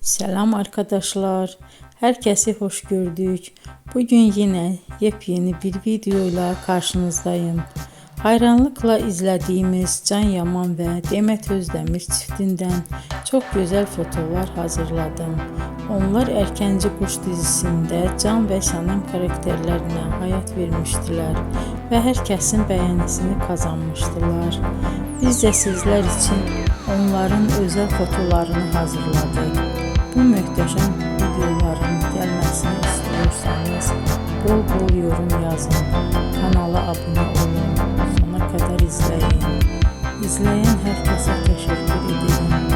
Selam arkadaşlar. Herkesi hoş gördük. Bugün yine yepyeni bir videoyla karşınızdayım. Hayranlıkla izlediğimiz Can Yaman ve Demet Özdemir çiftinden çok güzel fotolar hazırladım. Onlar Erkenci Kuş dizisinde Can ve Sənem karakterlerine hayat vermiştiler ve herkesin beğenisini kazanmıştılar. Biz de sizler için onların özel fotolarını hazırladık. Bu möhtəşəm videoların gəlməsini istiyorsanız bol bol yorum yazın, kanala abone olun, sona kadar izleyin. İzleyen herkese teşekkür ederim.